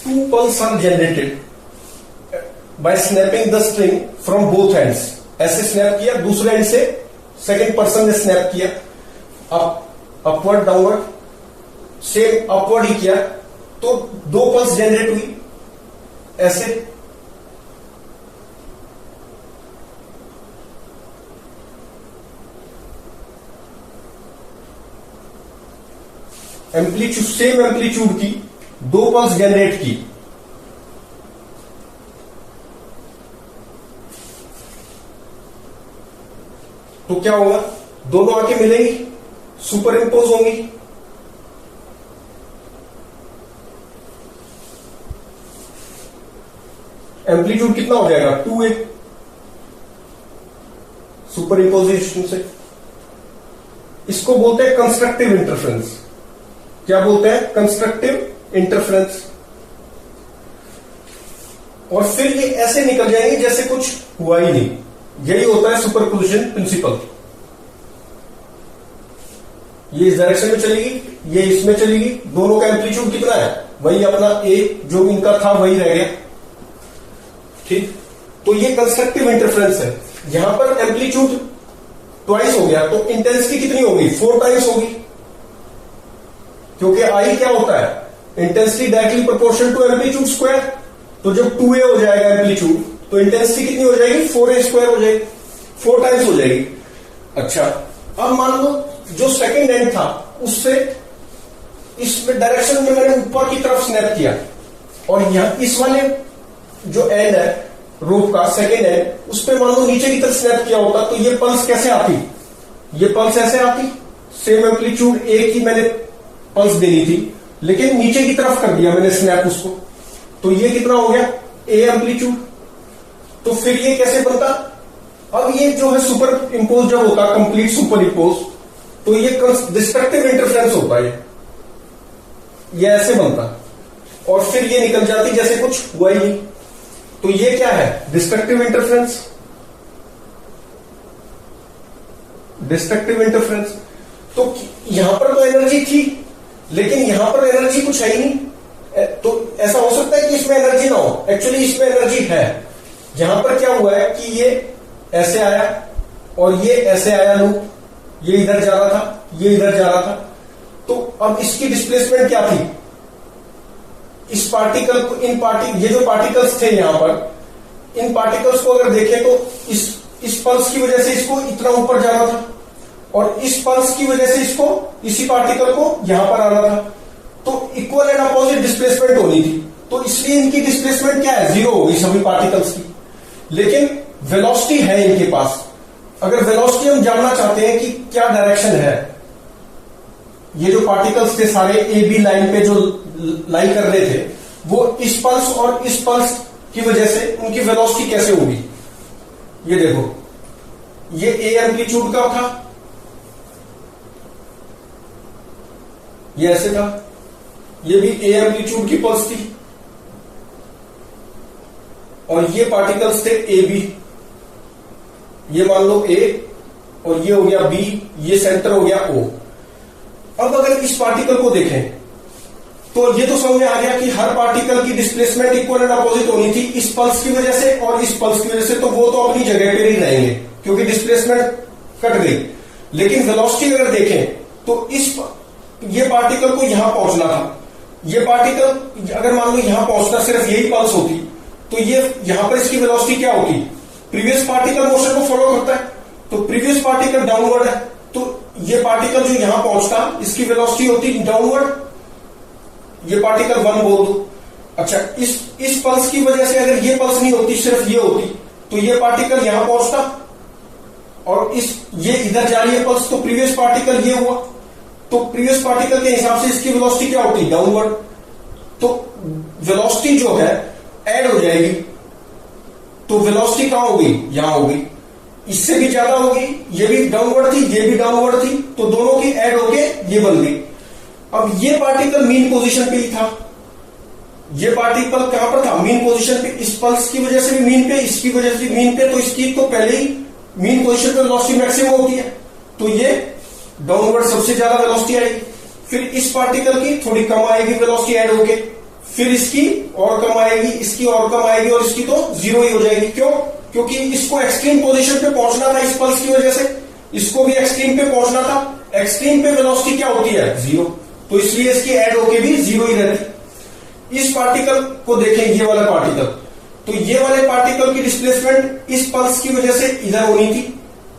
two pulses are generated by snapping the string from both ends. ऐसे snap किया, दूसरे and से second person ने स्नैप किया, अपवर्ड डाउनवर्ड, सेम अपवर्ड ही किया, तो दो पल्स जनरेट हुई ऐसे। एम्पलीट्यूड, सेम एम्पलीट्यूड की दो पल्स जनरेट की, तो क्या होगा, दोनों आके मिलेंगी, सुपर इंपोज होंगी। एम्पलीट्यूड कितना हो जाएगा, 2a, सुपर इंपोजिशन से। इसको बोलते हैं कंस्ट्रक्टिव इंटरफेरेंस। क्या बोलते हैं, कंस्ट्रक्टिव इंटरफेरेंस। और फिर ये ऐसे निकल जाएंगे जैसे कुछ हुआ ही नहीं। यही होता है सुपरपोजिशन प्रिंसिपल। ये इस डायरेक्शन में चलेगी, ये इसमें चलेगी, दोनों का एम्पलीट्यूड कितना है, वही अपना ए जो इनका था वही रह गया, ठीक। तो ये कंस्ट्रक्टिव इंटरफेरेंस है। यहां पर एम्पलीट्यूड ट्वाइस हो गया, तो इंटेंसिटी कितनी होगी, 4 टाइम्स होगी, क्योंकि आई क्या होता है, intensity directly proportional to amplitude square. तो जब 2a हो जाएगा एम्पलीट्यूड, तो इंटेंसिटी कितनी हो जाएगी, 4a स्क्वायर हो जाएगी, 4 टाइम्स हो जाएगी। अच्छा, अब मान लो जो सेकंड एंड था उससे इस डायरेक्शन में मैंने ऊपर की तरफ स्नैप किया, और यहां इस वाले जो एंड है रोप का सेकंड एंड, उस पर मान लो नीचे की तरफ स्नैप किया होता, तो ये पल्स कैसे आती, ये पल्स ऐसे आती। सेम एम्पलीट्यूड ए की मैंने पल्स देनी थी, लेकिन नीचे की तरफ कर दिया मैंने स्नैप उसको, तो ये कितना हो गया, ए एम्पलीट्यूड। तो फिर ये कैसे बनता, अब ये जो है सुपर इंपोज जब होता, कंप्लीट सुपर इंपोज, तो ये डिस्ट्रक्टिव इंटरफेरेंस होता है, ये ऐसे बनता, और फिर ये निकल जाती जैसे कुछ हुआ ही नहीं। तो ये क्या है, डिस्ट्रक्टिव इंटरफेरेंस, डिस्ट्रक्टिव इंटरफेरेंस। तो यहां पर तो एनर्जी थी, लेकिन यहां पर एनर्जी कुछ है ही नहीं, तो ऐसा हो सकता है कि इसमें एनर्जी ना हो, एक्चुअली इसमें एनर्जी है। यहां पर क्या हुआ है कि ये ऐसे आया और ये ऐसे आया लूप, ये इधर जा रहा था, ये इधर जा रहा था, तो अब इसकी डिस्प्लेसमेंट क्या थी, इस पार्टिकल को, ये जो पार्टिकल्स थे यहां पर, इन पार्टिकल्स को अगर देखें तो इस पल्स की वजह से इसको इतना ऊपर जाना था, और इस पल्स की वजह से इसको, इसी पार्टिकल को यहां पर आना था, तो इक्वल एंड अपोजिट डिस्प्लेसमेंट होनी थी। तो इसलिए इनकी डिस्प्लेसमेंट क्या है, 0 होगी सभी पार्टिकल्स की, लेकिन वेलोसिटी है इनके पास। अगर वेलोसिटी हम जानना चाहते हैं कि क्या डायरेक्शन है, ये जो पार्टिकल्स थे सारे ए बी लाइन पे जो लाई कर रहे थे, वो इस पल्स और इस पल्स की वजह से उनकी वेलोसिटी कैसे होगी। ये देखो, ये ए एम्पलीट्यूड का था, ये ऐसे था, ये भी ए एम्पलीट्यूड की पल्स थी, और ये पार्टिकल्स थे ए बी, ये मान लो ए, और ये हो गया बी, ये सेंटर हो गया ओ। अब अगर इस पार्टिकल को देखें तो ये तो समझ में आ गया कि हर पार्टिकल की डिस्प्लेसमेंट इक्वल एंड अपोजिट होनी थी, इस पल्स की वजह से और इस पल्स की वजह से, तो वो तो अपनी जगह पे ही रहेंगे क्योंकि डिस्प्लेसमेंट कट गई। लेकिन वेलोसिटी अगर देखें तो ये पार्टिकल को यहां पहुंचना था, ये पार्टिकल अगर मान लो यहां पहुंचना सिर्फ यही पल्स होती, तो ये यहां पर इसकी वेलोसिटी क्या होती, प्रीवियस पार्टिकल मोशन को फॉलो करता है, तो प्रीवियस पार्टिकल डाउनवर्ड है, तो ये पार्टिकल जो यहां पहुंचता इसकी वेलोसिटी होती डाउनवर्ड, ये पार्टिकल 1 बोल दो। अच्छा, इस पल्स की वजह से अगर ये पल्स नहीं होती, सिर्फ ये होती, तो ये पार्टिकल यहां पहुंचता, और ये इधर जा रही है पल्स, तो प्रीवियस पार्टिकल ये हुआ, तो प्रीवियस पार्टिकल के हिसाब से इसकी वेलोसिटी क्या होती, डाउनवर्ड। तो वेलोसिटी जो है ऐड हो जाएगी, तो वेलोसिटी कहां होगी, यहां होगी, इससे भी ज्यादा होगी, ये भी डाउनवर्ड थी, ये भी डाउनवर्ड थी, तो दोनों की ऐड होके ये बन गई। अब ये पार्टिकल मीन पोजीशन पे ही था, ये पार्टिकल कहां पर था, मीन पोजीशन पे, इस पल्स की वजह से भी मीन पे, इसकी वजह से भी मीन पे, तो इसकी तो पहले ही मीन पोजीशन पे वेलोसिटी मैक्सिमम होती है, तो ये डाउनवर्ड सबसे ज्यादा वेलोसिटी आएगी। फिर इस पार्टिकल की थोड़ी कम आएगी वेलोसिटी ऐड होके, फिर इसकी और कम आएगी, इसकी और कम आएगी और इसकी तो जीरो ही हो जाएगी। क्यों? क्योंकि इसको एक्सट्रीम पोजीशन पे पहुंचना था इस पल्स की वजह से, इसको भी एक्सट्रीम पे पहुंचना था। एक्सट्रीम पे वेलोसिटी क्या होती है? जीरो, तो इसलिए इसकी ऐड होके भी जीरो ही रहती। इस पार्टिकल को देखें, ये वाला पार्टिकल, तो ये वाले पार्टिकल की डिस्प्लेसमेंट इस पल्स की वजह से इधर होनी थी,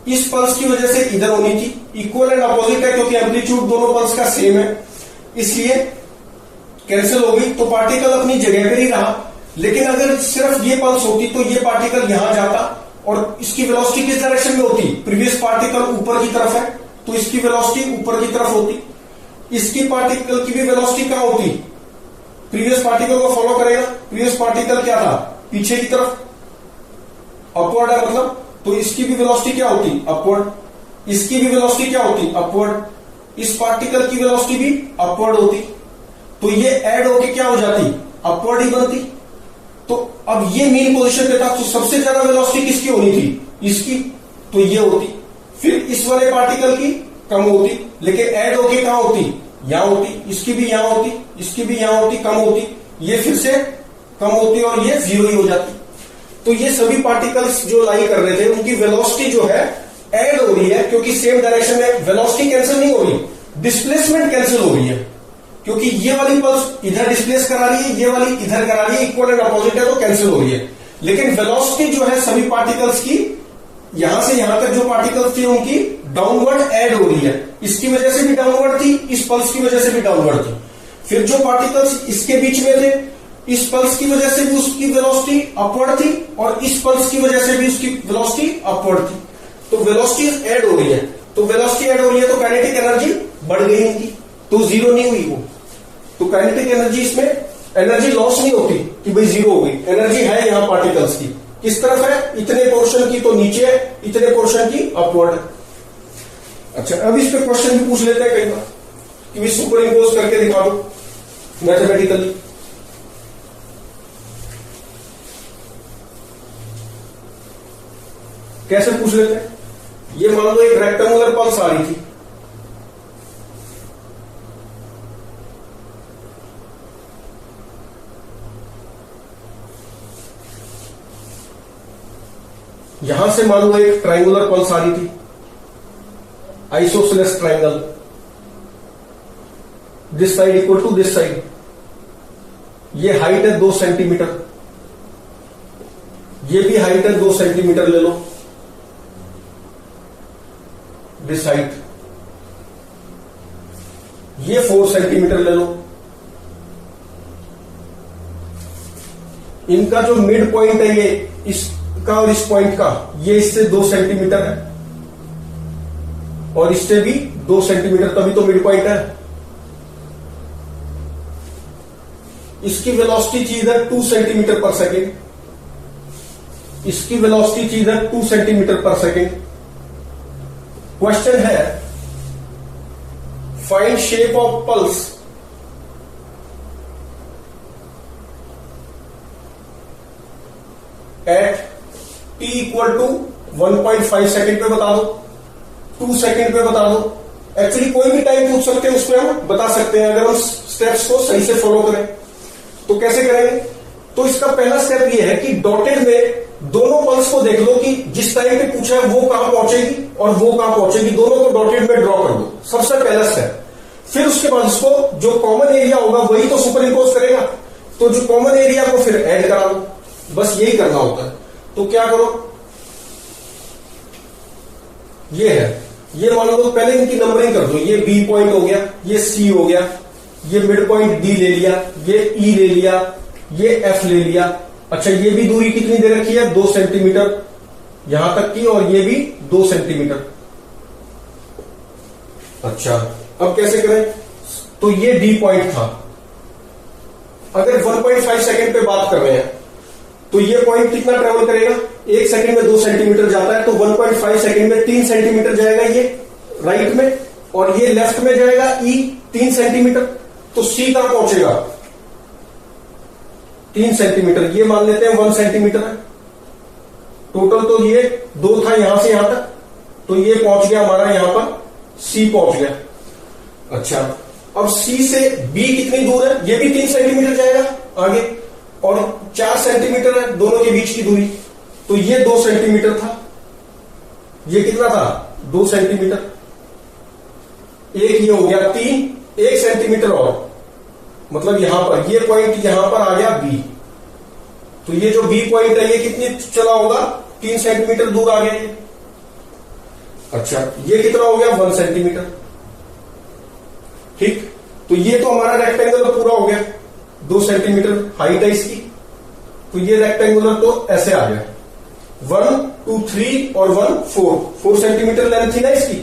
इस पल्स की वजह से इधर होनी थी। इक्वल एंड अपोजिट है क्योंकि एम्पलीट्यूड दोनों पल्स का सेम है, इसलिए कैंसिल हो गई। तो पार्टिकल अपनी जगह पर ही रहा। लेकिन अगर सिर्फ ये पल्स होती तो ये पार्टिकल यहां जाता और इसकी वेलोसिटी किस डायरेक्शन में होती? प्रीवियस पार्टिकल ऊपर की तरफ है तो इसकी वेलोसिटी ऊपर की तरफ होती। इसकी पार्टिकल की भी वेलोसिटी कहां होती? प्रीवियस पार्टिकल को फॉलो करेगा। प्रीवियस पार्टिकल क्या था? पीछे की तरफ, अपवर्ड है मतलब, तो इसकी भी वेलोसिटी क्या होती? अपवर्ड। इसकी भी वेलोसिटी क्या होती? अपवर्ड। इस पार्टिकल की वेलोसिटी भी अपवर्ड होती। तो ये ऐड होके क्या हो जाती? अपवर्ड ही बनती। तो अब ये मेन पोजीशन पे था, तो सबसे ज्यादा वेलोसिटी किसकी होनी थी? इसकी, तो ये होती। फिर इस वाले पार्टिकल की कम होती, लेकिन ऐड होके कहां होती? यहां होती। इसकी भी यहां होती, इसकी भी यहां होती, कम होती। ये फिर से कम होती और ये जीरो ही हो जाती। तो ये सभी पार्टिकल्स जो लाई कर रहे थे उनकी वेलोसिटी जो है ऐड हो रही है, क्योंकि सेम डायरेक्शन में। वेलोसिटी कैंसिल नहीं हो रही, डिस्प्लेसमेंट कैंसिल हो रही है, क्योंकि ये वाली पल्स इधर डिस्प्लेस करा रही है, ये वाली इधर करा रही है, इक्वल एंड अपोजिट है तो कैंसिल हो रही है। लेकिन वेलोसिटी जो है सभी पार्टिकल्स की, यहां से यहां तक जो पार्टिकल्स थी उनकी डाउनवर्ड ऐड हो रही है। इसकी वजह से भी डाउनवर्ड थी, इस पल्स की वजह से भी डाउनवर्ड थी। फिर जो पार्टिकल्स इसके बीच में थे, इस पल्स की वजह से भी उसकी वेलोसिटी अपवर्ड थी और इस पल्स की वजह से भी उसकी वेलोसिटी अपवर्ड थी। तो वेलोसिटी ऐड हो रही है, तो वेलोसिटी ऐड हो रही है तो काइनेटिक एनर्जी बढ़ गई इनकी, तो जीरो नहीं हुई वो। तो काइनेटिक एनर्जी, इसमें एनर्जी लॉस नहीं होती कि भाई जीरो हो गई। एनर्जी है यहां पार्टिकल्स की, किस तरफ है? इतने पोर्शन की तो नीचे है, इतने पोर्शन की अपवर्ड है। अच्छा, अब इस पे क्वेश्चन भी पूछ लेते हैं कई बार कि भाई सुपर इम्पोज करके दिखा दो मैथमेटिकली। कैसे पूछ लेते हैं? ये मान लो एक रेक्टेंगुलर पल्स आ रही थी, यहां से मान लो एक ट्राइंगुलर पल्स आ रही थी, isosceles triangle, this side equal to this side. ये हाइट है 2 सेंटीमीटर, ये भी हाइट है 2 सेंटीमीटर ले लो, दिस हाइट। ये 4 सेंटीमीटर ले लो। इनका जो मिड पॉइंट है ये इसका और इस पॉइंट का, ये इससे 2 सेंटीमीटर है और इससे भी 2 सेंटीमीटर, तभी तो मिड पॉइंट है। इसकी वेलोसिटी थी इधर 2 सेंटीमीटर पर सेकेंड, इसकी वेलोसिटी थी इधर 2 सेंटीमीटर पर सेकेंड। क्वेश्चन है find shape of pulse at t equal to 1.5 second पे बता दो, 2 सेकेंड पे बता दो। एक्चुअली कोई भी टाइम पूछ सकते हैं, उसमें हम बता सकते हैं अगर हम स्टेप्स को सही से फॉलो करें। तो कैसे करेंगे? तो इसका पहला स्टेप ये है कि डॉटेड में दोनों पल्स को देख लो कि जिस टाइम पे पूछा है वो कहां पहुंचेगी और वो कहां पहुंचेगी, दोनों को डॉटेड में ड्रॉ कर दो, सबसे पहला स्टेप। फिर उसके बाद इसको जो कॉमन एरिया होगा वही तो सुपर इम्पोज करेगा, तो जो कॉमन एरिया को फिर ऐड करा दो, बस यही करना होता है। तो क्या करो, ये है, ये मान लो पहले इनकी नंबरिंग कर दो। ये बी पॉइंट हो गया, ये सी हो गया, ये मिड पॉइंट डी ले लिया, ये ई ले लिया, ये एफ ले लिया। अच्छा, ये भी दूरी कितनी दे रखी है? 2 सेंटीमीटर यहां तक की, और ये भी 2 सेंटीमीटर। अच्छा, अब कैसे करें? तो ये डी पॉइंट था। अगर 1.5 सेकेंड पे बात कर रहे हैं तो ये पॉइंट कितना ट्रेवल करेगा? 1 सेकेंड में 2 सेंटीमीटर जाता है, तो 1.5 सेकेंड में 3 सेंटीमीटर जाएगा ये राइट में, और ये लेफ्ट में जाएगा ई 3 सेंटीमीटर। तो सी कहां पहुंचेगा? 3 सेंटीमीटर। ये मान लेते हैं 1 सेंटीमीटर है टोटल, तो ये 2 था यहां से यहां तक, तो ये पहुंच गया हमारा यहां पर, सी पहुंच गया। अच्छा, अब सी से बी कितनी दूर है, ये भी 3 सेंटीमीटर जाएगा आगे, और 4 सेंटीमीटर है दोनों के बीच की दूरी, तो ये 2 सेंटीमीटर था, ये कितना था 2 सेंटीमीटर, एक ये हो गया 3, 1 सेंटीमीटर और, मतलब यहां पर ये पॉइंट यहां पर आ गया बी, तो ये जो बी पॉइंट है ये कितनी चला होगा, 3 सेंटीमीटर दूर आ गया ये। अच्छा, ये कितना हो गया 1 सेंटीमीटर। ठीक, तो ये तो हमारा रेक्टेंगल पूरा हो गया, 2 सेंटीमीटर हाइट है इसकी, तो ये रेक्टेंगुलर तो ऐसे आ गया, 1 2 3 और 1 4 सेंटीमीटर लेंथ थी ना इसकी,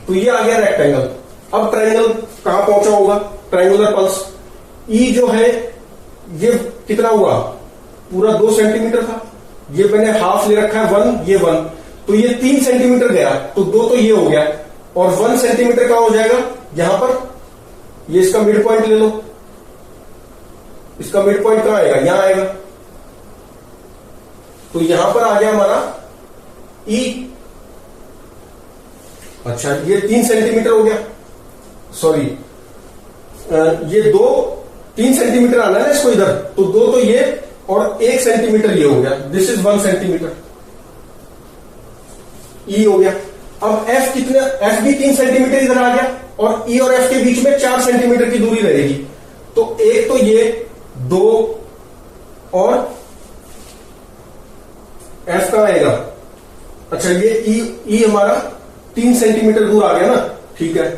तो ये आ गया रेक्टेंगल। अब ट्रायंगल कहां पहुंचा होगा, ट्रायंगुलर पल्स ई जो है ये कितना हुआ, पूरा 2 सेंटीमीटर था, ये मैंने हाफ ले रखा है 1, ये 1, तो ये 3 सेंटीमीटर गया, तो 2 तो ये हो गया, और 1 सेंटीमीटर का हो जाएगा यहां पर, ये इसका मिड पॉइंट ले लो, इसका मिड पॉइंट कहां आएगा, यहां आएगा, तो यहां पर आ गया हमारा ई। अच्छा, ये 3 सेंटीमीटर हो गया, सॉरी ये 3 सेंटीमीटर आना है ना इसको इधर, तो 2 तो ये और 1 सेंटीमीटर ये हो गया, दिस इज 1 सेंटीमीटर, ई हो गया। अब एफ कितने, एफ भी 3 सेंटीमीटर इधर आ गया, और ई और एफ के बीच में 4 सेंटीमीटर की दूरी रहेगी, तो एक तो ये 2 और एफ का आएगा, अच्छा ये ई हमारा 3 सेंटीमीटर दूर आ गया ना, ठीक है,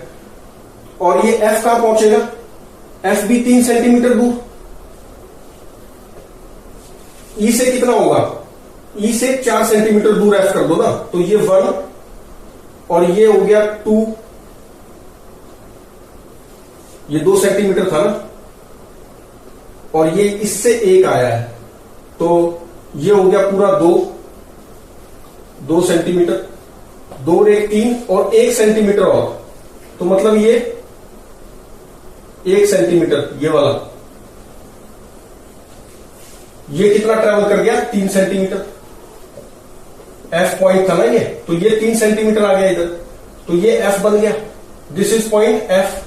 और ये एफ कहां पहुंचेगा, एफ भी 3 सेंटीमीटर दूर, ई से कितना होगा, ई से 4 सेंटीमीटर दूर एफ कर दो ना, तो ये 1 और ये हो गया 2, ये 2 सेंटीमीटर था ना, और ये इससे 1 आया है, तो ये हो गया पूरा 2 सेंटीमीटर, 2 और 1 3 और 1 सेंटीमीटर और, तो मतलब ये 1 सेंटीमीटर ये वाला, ये कितना ट्रेवल कर गया 3 सेंटीमीटर, एफ पॉइंट था ना ये, तो ये 3 सेंटीमीटर आ गया इधर, तो ये एफ बन गया, दिस इज पॉइंट एफ,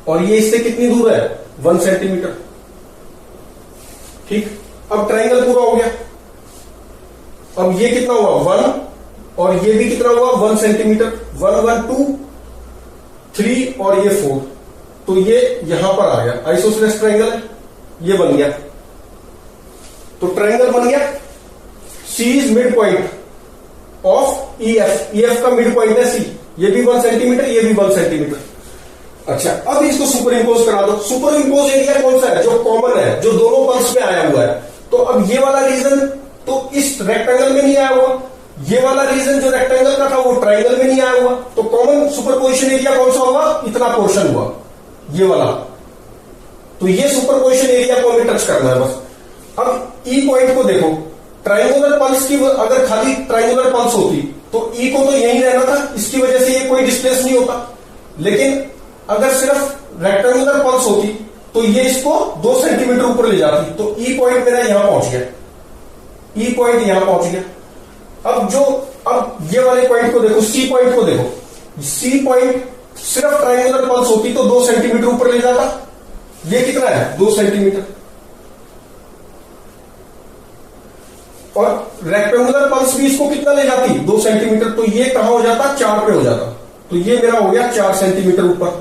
और ये इससे कितनी दूर है 1 सेंटीमीटर। ठीक, अब ट्रायंगल पूरा हो गया, अब ये कितना हुआ 1 और ये भी कितना हुआ 1 सेंटीमीटर, 1 1 2 3 और ये 4, तो ये यहां पर आ गया, आइसोसेलेस ट्रायंगल है, ये बन गया, तो ट्रायंगल बन गया। C is midpoint of E F, E F का मिड पॉइंट है सी, ये भी 1 सेंटीमीटर, ये भी 1 सेंटीमीटर। अच्छा, अब इसको सुपर इंपोज करा दो, सुपर इंपोज एरिया कौन सा है, जो कॉमन है, जो दोनों पल्स में आया हुआ है, तो अब ये वाला रीजन तो इस रेक्टेंगल में नहीं आया हुआ, ये वाला रीजन जो रेक्टेंगल का था वो ट्रायंगल में नहीं आया हुआ, तो कॉमन सुपरपोजिशन एरिया कौन सा होगा, इतना पोर्शन हुआ ये वाला, तो ये सुपरपोजिशन एरिया को हमें टच करना है बस। अब ई पॉइंट को देखो, ट्रायंगुलर पल्स की अगर खाली ट्रायंगुलर पल्स होती तो ई को तो यहीं रहना था, इसकी वजह से ये कोई डिस्प्लेस नहीं होता, लेकिन अगर सिर्फ रेक्टेंगुलर पल्स होती तो ये इसको 2 सेंटीमीटर ऊपर ले जाती, तो ई पॉइंट मेरा यहां पहुंच गया, ई पॉइंट यहां पहुंच गया। अब ये वाले पॉइंट को देखो, सी पॉइंट को देखो, सी पॉइंट सिर्फ ट्रायंगुलर पल्स होती तो 2 सेंटीमीटर ऊपर ले जाता, ये कितना है 2 सेंटीमीटर, और रेक्टेंगुलर पल्स भी इसको कितना ले जाती 2 सेंटीमीटर, तो ये कहां हो जाता 4 पे हो जाता, तो ये मेरा हो गया 4 सेंटीमीटर ऊपर,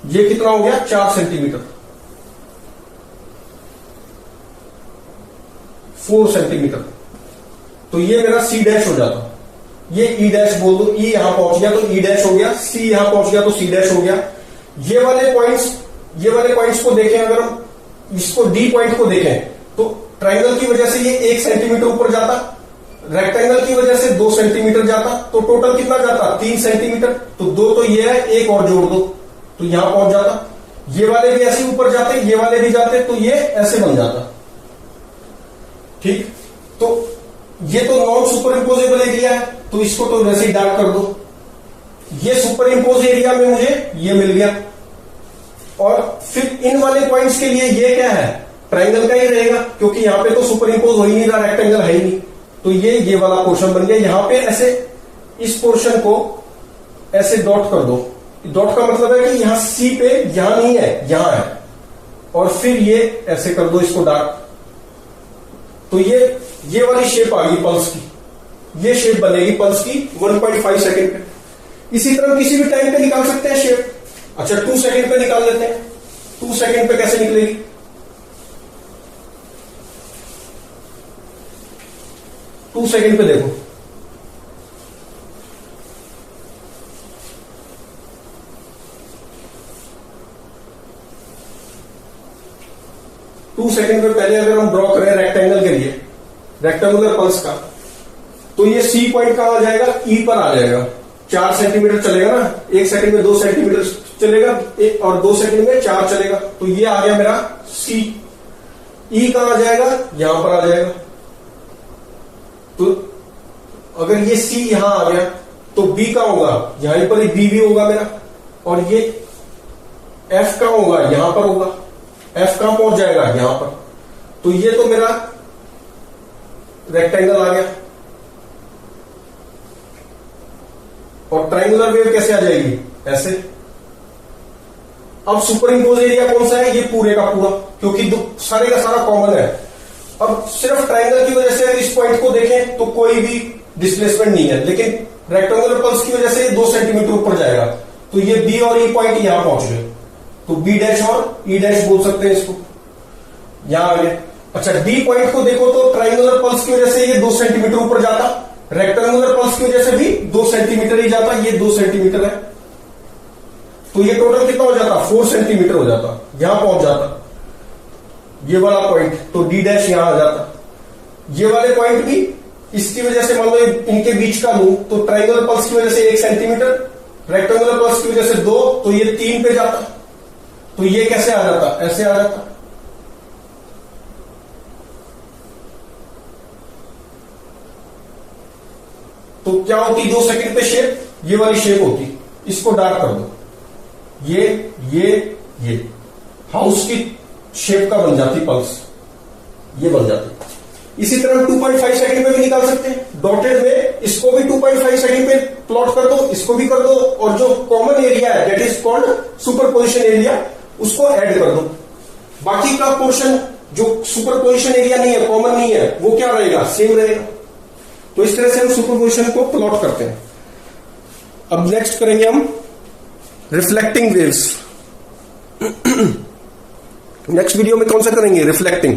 ये कितना हो गया 4 सेंटीमीटर, 4 सेंटीमीटर, तो ये मेरा सी डैश हो जाता, ये ई डैश बोल दो, ई यहां पहुंच गया तो ई डैश हो गया, सी यहां पहुंच गया तो सी डैश हो गया। ये वाले पॉइंट्स को देखें, अगर हम इसको डी पॉइंट को देखें तो ट्रायंगल की वजह से ये 1 सेंटीमीटर ऊपर जाता, रेक्टेंगल की वजह से 2 सेंटीमीटर जाता, तो टोटल कितना जाता 3 सेंटीमीटर, तो 2 तो ये है, एक और जोड़ दो तो यहां पहुंच जाता, ये वाले भी ऐसे ऊपर जाते, ये वाले भी जाते, तो ये ऐसे बन जाता। ठीक, तो ये तो नॉन सुपर इंपोजेबल एरिया है, तो इसको तो वैसे ही डार्क कर दो, ये सुपर इंपोज एरिया में मुझे ये मिल गया, और फिर इन वाले पॉइंट्स के लिए ये क्या है ट्रायंगल का ही रहेगा, क्योंकि यहां पे तो सुपर इंपोज हो ही नहीं रहा, रेक्टेंगल है ही नहीं, तो ये वाला पोर्शन बन गया। यहां पे ऐसे इस पोर्शन को ऐसे डॉट कर दो, डॉट का मतलब है कि यहां सी पे यहां नहीं है, यहां है, और फिर ये ऐसे कर दो इसको डार्क, तो ये वाली शेप आ गई पल्स की, ये शेप बनेगी पल्स की 1.5 सेकंड पे। इसी तरह किसी भी टाइम पे निकाल सकते हैं शेप। अच्छा 2 सेकंड पे निकाल लेते हैं। 2 सेकंड पे कैसे निकलेगी? टू सेकंड पे देखो, टू सेकंड पे पहले अगर हम ड्रॉ करें रेक्टेंगल के लिए, रेक्टेंगुलर पल्स का, तो ये सी पॉइंट कहां आ जाएगा? ई पर आ जाएगा। 4 सेंटीमीटर चलेगा ना, 1 सेकंड में 2 सेंटीमीटर चलेगा, और 2 सेकंड में 4 चलेगा, तो ये आ गया मेरा सी। ई कहां आ जाएगा? यहां पर आ जाएगा। तो अगर ये सी यहां आ गया तो बी का होगा यहां पर, बी भी होगा मेरा, और ये एफ का होगा यहां पर होगा। एफ कहां पहुंच जाएगा? यहां पर। तो ये तो मेरा रेक्टेंगल आ गया। और ट्रायंगुलर वेव कैसे आ जाएगी? ऐसे। अब सुपर इम्पोज एरिया कौन सा है? ये पूरे का पूरा, क्योंकि सारे का सारा कॉमन है। अब सिर्फ ट्रायंगल की वजह से इस पॉइंट को देखें तो कोई भी डिस्प्लेसमेंट नहीं है, लेकिन रेक्टेंगुलर पल्स की वजह से ये 2 सेंटीमीटर ऊपर जाएगा, तो ये बी और ई पॉइंट यहां पहुंच गए, तो बी डैश और ई डैश बोल सकते हैं इसको, यहां आ गए। अच्छा डी पॉइंट को देखो तो ट्रायंगुलर पल्स की वजह से ये 2 सेंटीमीटर ऊपर जाता, रेक्टेंगुलर पल्स की वजह से भी 2 सेंटीमीटर ही जाता, ये 2 सेंटीमीटर है, तो ये टोटल कितना हो जाता? 4 सेंटीमीटर हो जाता, यहां पहुंच जाता ये वाला पॉइंट, तो डी डैश यहां आ जाता। ये वाले पॉइंट भी इसकी वजह से, मान लो इनके बीच का लूं तो ट्रायंगुलर पल्स की वजह से 1 सेंटीमीटर, रेक्टेंगुलर पल्स की वजह से 2, तो ये 3 पे जाता, तो ये कैसे आ जाता? ऐसे आ जाता। तो क्या होती 2 सेकंड पे शेप? ये वाली शेप होती। इसको डार्क कर दो, ये हाउस की शेप का बन जाती पल्स, ये बन जाती। इसी तरह 2.5 सेकंड में भी निकाल सकते हैं डॉटेड में, इसको भी 2.5 सेकंड पे प्लॉट कर दो, इसको भी कर दो, और जो कॉमन एरिया है that is called superposition area, उसको ऐड कर दो। बाकी का पोर्शन जो सुपरपोजिशन एरिया नहीं है, कॉमन नहीं है, वो क्या रहेगा? सेम रहेगा। तो इस तरह से हम सुपरपोजिशन को प्लॉट करते हैं। अब नेक्स्ट करेंगे हम रिफ्लेक्टिंग वेव्स। नेक्स्ट वीडियो में कौन सा करेंगे? रिफ्लेक्टिंग।